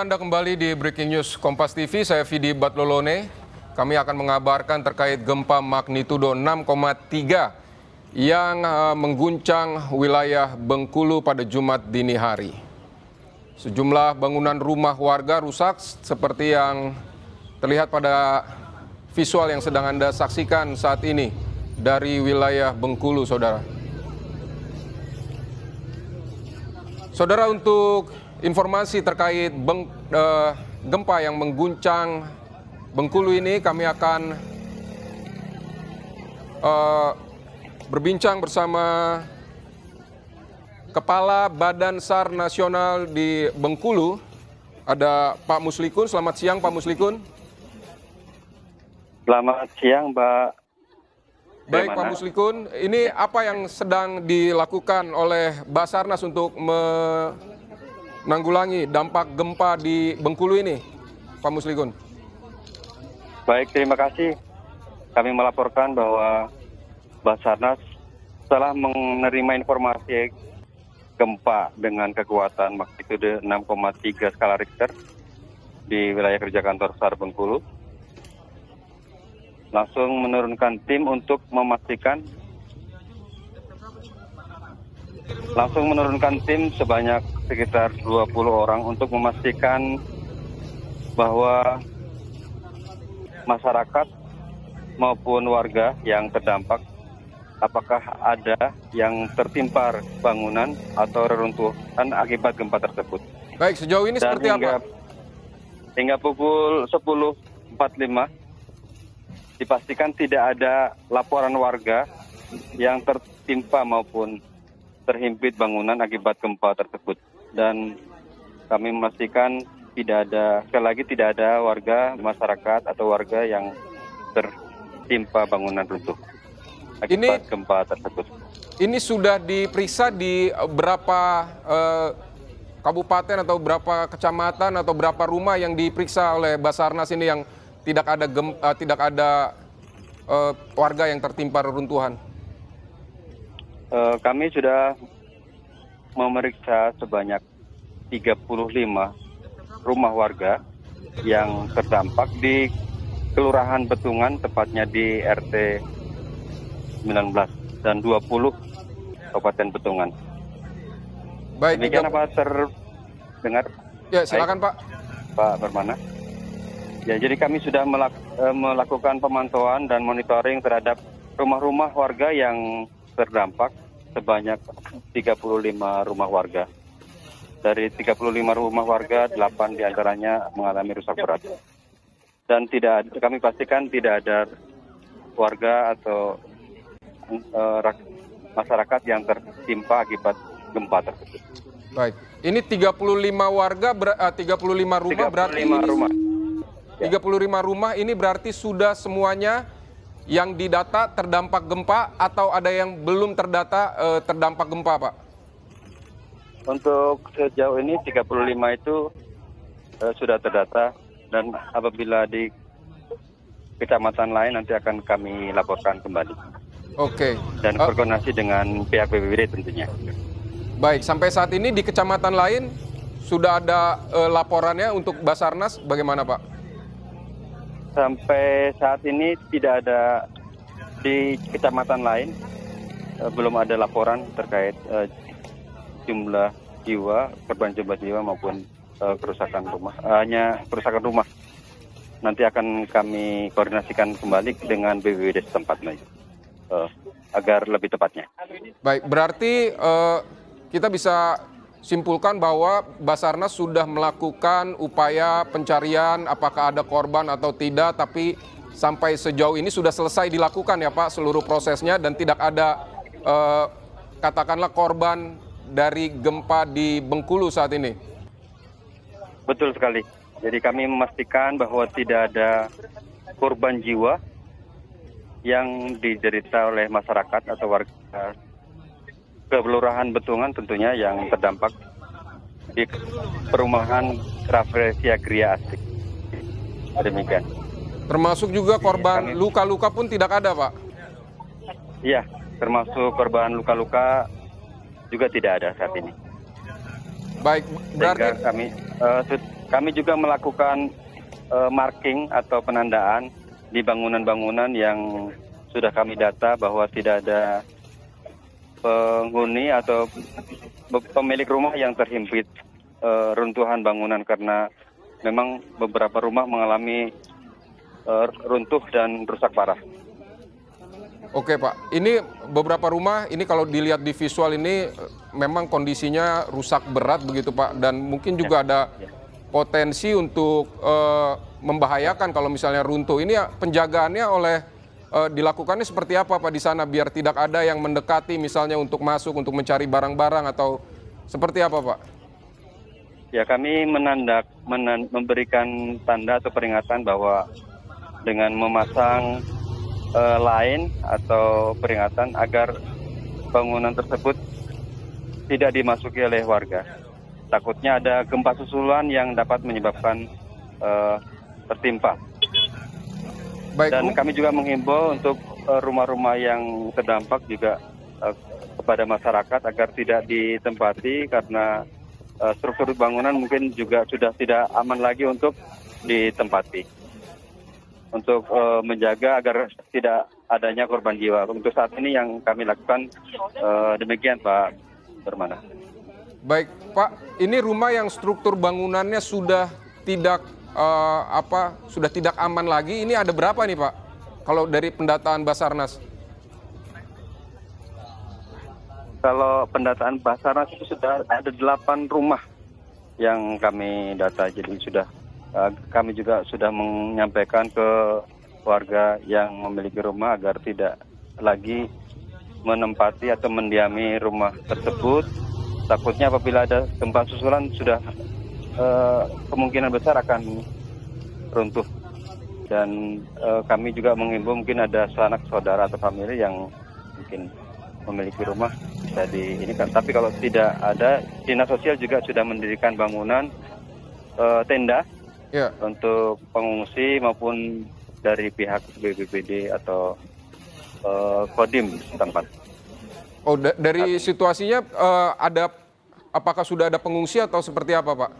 Anda kembali di Breaking News Kompas TV, saya Vidi Batlolone. Kami akan mengabarkan terkait gempa magnitudo 6,3 yang mengguncang wilayah Bengkulu pada Jumat dini hari. Sejumlah bangunan rumah warga rusak seperti yang terlihat pada visual yang sedang Anda saksikan saat ini dari wilayah Bengkulu, Saudara. Saudara, untuk informasi terkait gempa yang mengguncang Bengkulu ini, kami akan berbincang bersama Kepala Badan SAR Nasional di Bengkulu. Ada Pak Muslikun. Selamat siang, Pak Muslikun. Selamat siang, Mbak. Baik, Pak Muslikun. Ini apa yang sedang dilakukan oleh Basarnas untuk menanggulangi dampak gempa di Bengkulu ini, Pak Muslikun? Baik, terima kasih. Kami melaporkan bahwa Basarnas telah menerima informasi gempa dengan kekuatan magnitudo 6,3 skala Richter di wilayah kerja kantor SAR Bengkulu. Langsung menurunkan tim untuk memastikan, sebanyak sekitar 20 orang untuk memastikan bahwa masyarakat maupun warga yang terdampak, apakah ada yang tertimpa bangunan atau reruntuhan akibat gempa tersebut. Baik, sejauh ini Dan seperti apa? Hingga pukul 10.45 dipastikan tidak ada laporan warga yang tertimpa maupun terhimpit bangunan akibat gempa tersebut. Dan kami memastikan sekali lagi tidak ada warga, masyarakat atau warga yang tertimpa bangunan runtuh akibat gempa tersebut. Ini sudah diperiksa di berapa kabupaten atau berapa kecamatan atau berapa rumah yang diperiksa oleh Basarnas ini yang tidak ada warga yang tertimpa reruntuhan? Kami sudah memeriksa sebanyak 35 rumah warga yang terdampak di Kelurahan Betungan, tepatnya di RT 19 dan 20 Kabupaten Betungan. Baik, demikian apa terdengar? Ya, silakan. Baik. Pak Permana. Ya, jadi kami sudah melakukan pemantauan dan monitoring terhadap rumah-rumah warga yang terdampak sebanyak 35 rumah warga. Dari 35 rumah warga, 8 diantaranya mengalami rusak berat. Dan kami pastikan tidak ada warga atau masyarakat yang tertimpa akibat gempa tersebut. Baik, ini 35 warga, 35 rumah berarti 35 rumah ini berarti sudah semuanya yang didata terdampak gempa atau ada yang belum terdata terdampak gempa, Pak? Untuk sejauh ini 35 itu sudah terdata, dan apabila di kecamatan lain nanti akan kami laporkan kembali. Oke. Dan berkoordinasi dengan pihak BPBD tentunya. Baik, sampai saat ini di kecamatan lain sudah ada laporannya untuk Basarnas, bagaimana, Pak? Sampai saat ini tidak ada di kecamatan lain, belum ada laporan terkait jumlah korban jumlah jiwa maupun kerusakan rumah. Hanya kerusakan rumah. Nanti akan kami koordinasikan kembali dengan BPBD setempat lagi, agar lebih tepatnya. Baik, berarti kita bisa simpulkan bahwa Basarnas sudah melakukan upaya pencarian apakah ada korban atau tidak, tapi sampai sejauh ini sudah selesai dilakukan ya Pak seluruh prosesnya dan tidak ada katakanlah korban dari gempa di Bengkulu saat ini. Betul sekali. Jadi kami memastikan bahwa tidak ada korban jiwa yang diderita oleh masyarakat atau warga Kelurahan Betungan tentunya yang terdampak di perumahan Rafflesia Gria Asik. Demikian. Termasuk juga korban luka-luka pun tidak ada, Pak? Iya, termasuk korban luka-luka juga tidak ada saat ini. Baik, berarti kami juga melakukan marking atau penandaan di bangunan-bangunan yang sudah kami data bahwa tidak ada penghuni atau pemilik rumah yang terhimpit runtuhan bangunan, karena memang beberapa rumah mengalami runtuh dan rusak parah. Oke Pak, ini beberapa rumah, ini kalau dilihat di visual ini memang kondisinya rusak berat begitu Pak, dan mungkin juga ada potensi untuk membahayakan kalau misalnya runtuh. Ini ya, penjagaannya dilakukannya seperti apa Pak di sana biar tidak ada yang mendekati misalnya untuk masuk untuk mencari barang-barang atau seperti apa Pak? Ya, kami memberikan tanda atau peringatan bahwa dengan memasang line atau peringatan agar bangunan tersebut tidak dimasuki oleh warga. Takutnya ada gempa susulan yang dapat menyebabkan tertimpa. Baik, dan kami juga menghimbau untuk rumah-rumah yang terdampak juga kepada masyarakat agar tidak ditempati karena struktur bangunan mungkin juga sudah tidak aman lagi untuk ditempati. Untuk menjaga agar tidak adanya korban jiwa. Untuk saat ini yang kami lakukan demikian Pak Permana. Baik Pak, ini rumah yang struktur bangunannya sudah tidak sudah tidak aman lagi. Ini ada berapa nih Pak? Kalau dari pendataan Basarnas? Kalau pendataan Basarnas itu sudah ada 8 rumah yang kami data. Jadi kami juga sudah menyampaikan ke warga yang memiliki rumah agar tidak lagi menempati atau mendiami rumah tersebut. Takutnya apabila ada gempa susulan sudah kemungkinan besar akan runtuh. Dan kami juga menghimbau mungkin ada sanak saudara atau famili yang mungkin memiliki rumah bisa ini kan. Tapi kalau tidak ada, dinas sosial juga sudah mendirikan bangunan tenda. Ya. Untuk pengungsi maupun dari pihak BPBD atau Kodim setempat. Oh, dari situasinya apakah sudah ada pengungsi atau seperti apa Pak?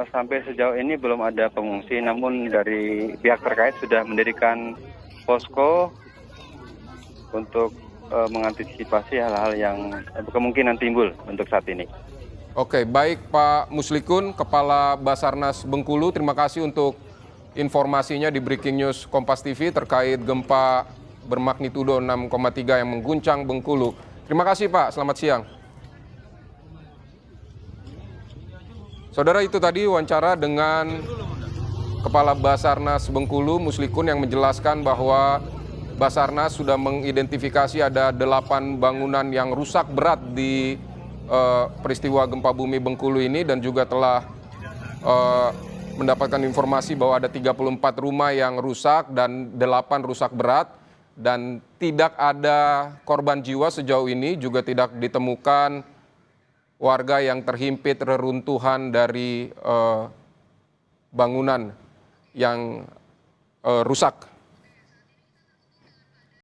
Sampai sejauh ini belum ada pengungsi, namun dari pihak terkait sudah mendirikan posko untuk mengantisipasi hal-hal yang kemungkinan timbul untuk saat ini. Oke, baik Pak Muslikun, Kepala Basarnas Bengkulu, terima kasih untuk informasinya di Breaking News Kompas TV terkait gempa bermagnitudo 6,3 yang mengguncang Bengkulu. Terima kasih Pak, selamat siang. Saudara, itu tadi wawancara dengan Kepala Basarnas Bengkulu, Muslikun, yang menjelaskan bahwa Basarnas sudah mengidentifikasi ada 8 bangunan yang rusak berat di peristiwa gempa bumi Bengkulu ini, dan juga telah mendapatkan informasi bahwa ada 34 rumah yang rusak dan 8 rusak berat, dan tidak ada korban jiwa sejauh ini, juga tidak ditemukan warga yang terhimpit reruntuhan dari bangunan yang rusak.